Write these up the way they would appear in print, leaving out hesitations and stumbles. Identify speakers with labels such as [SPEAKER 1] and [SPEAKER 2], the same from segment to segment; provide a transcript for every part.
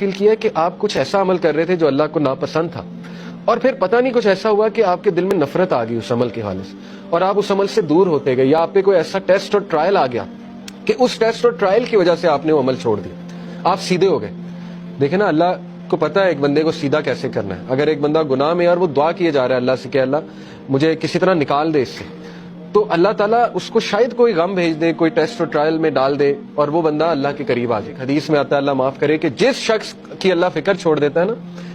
[SPEAKER 1] فیل کیا کہ آپ کچھ ایسا عمل کر رہے تھے جو اللہ کو ناپسند تھا، اور پھر پتہ نہیں کچھ ایسا ہوا کہ آپ کے دل میں نفرت آ گئی اس عمل کے حوالے سے، اور آپ اس عمل سے دور ہوتے گئے، یا آپ پہ کوئی ایسا ٹیسٹ اور ٹرائل آ گیا کہ اس ٹیسٹ اور ٹرائل کی وجہ سے آپ نے وہ عمل چھوڑ دیا، آپ سیدھے ہو گئے۔ دیکھیں نا، اللہ کو پتہ ہے ایک بندے کو سیدھا کیسے کرنا ہے۔ اگر ایک بندہ گناہ میں اور وہ دعا کیے جا رہا ہے اللہ سے کہ اللہ مجھے کسی طرح نکال دے اس سے، تو اللہ تعالیٰ اس کو شاید کوئی غم بھیج دے، کوئی ٹیسٹ اور ٹرائل میں ڈال دے، اور وہ بندہ اللہ کے قریب آ جائے۔ حدیث میں آتا ہے، اللہ معاف کرے، کہ جس شخص کی اللہ فکر چھوڑ دیتا ہے نا،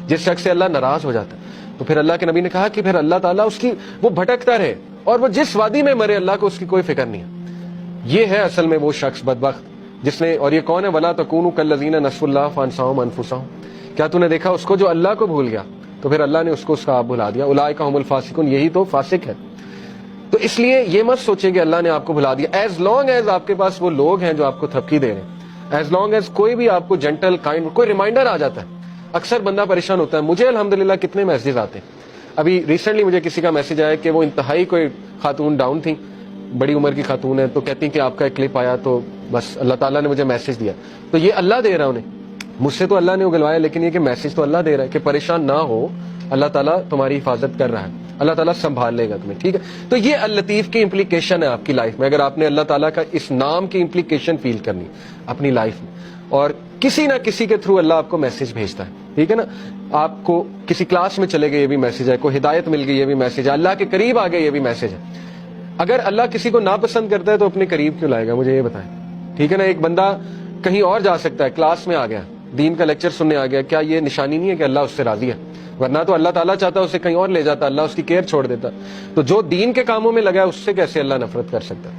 [SPEAKER 1] جس شخص سے اللہ ناراض ہو جاتا ہے، تو پھر اللہ کے نبی نے کہا کہ پھر اللہ تعالیٰ اس کی وہ بھٹکتا رہے، اور وہ جس وادی میں مرے اللہ کو اس کی کوئی فکر نہیں ہے۔ یہ ہے اصل میں وہ شخص بدبخت جس نے، اور یہ کون ہے؟ وَلَا تَكُونُوا كَالَّذِينَ نَسُوا اللَّهَ فَأَنسَاهُمْ أَنفُسَهُمْ۔ کیا تو نے دیکھا اس کو جو اللہ کو بھول گیا تو پھر اللہ نے اس کو اس کا آپ بھلا دیا۔ اولئک هم الفاسقون، یہی تو فاسق ہے۔ تو اس لیے یہ مت سوچیں کہ اللہ نے آپ کو بھلا دیا۔ ایز لانگ ایز آپ کے پاس وہ لوگ ہیں جو آپ کو تھپکی دے رہے ہیں، ایز لانگ ایز کوئی بھی آپ کو جنٹل کائنڈ کوئی ریمائنڈر آ جاتا ہے۔ اکثر بندہ پریشان ہوتا ہے، مجھے الحمدللہ کتنے میسیجز آتے ہیں۔ ابھی ریسنٹلی مجھے کسی کا میسج آیا کہ وہ انتہائی کوئی خاتون ڈاؤن تھی، بڑی عمر کی خاتون ہے، تو کہتی ہیں کہ آپ کا ایک کلپ آیا تو بس اللہ تعالیٰ نے مجھے میسج دیا۔ تو یہ اللہ دے رہا ہے انہیں، مجھ سے تو اللہ نے اگلوایا، لیکن یہ کہ میسج تو اللہ دے رہا ہے کہ پریشان نہ ہو، اللہ تعالیٰ تمہاری حفاظت کر رہا ہے، اللہ تعالیٰ سنبھال لے گا تمہیں، ٹھیک ہے۔ تو یہ اللطیف کی امپلیکیشن ہے آپ کی لائف میں، اگر آپ نے اللہ تعالیٰ کا اس نام کی امپلیکیشن فیل کرنی اپنی لائف میں، اور کسی نہ کسی کے تھرو اللہ آپ کو میسج بھیجتا ہے، ٹھیک ہے نا۔ آپ کو کسی کلاس میں چلے گئے، یہ بھی میسج ہے، کوئی ہدایت مل گئی، یہ بھی میسج ہے، اللہ کے قریب آ گئے، یہ بھی میسج ہے۔ اگر اللہ کسی کو ناپسند کرتا ہے تو اپنے قریب کیوں لائے گا؟ مجھے یہ بتائیں، ٹھیک ہے نا۔ ایک بندہ کہیں اور جا سکتا ہے، کلاس میں آ گیا، دین کا لیکچر سننے آ گیا، کیا یہ نشانی نہیں ہے کہ اللہ اس سے راضی ہے؟ ورنہ تو اللہ تعالیٰ چاہتا اسے کہیں اور لے جاتا، اللہ اس کی کیئر چھوڑ دیتا۔ تو جو دین کے کاموں میں لگا ہے اس سے کیسے اللہ نفرت کر سکتا ہے؟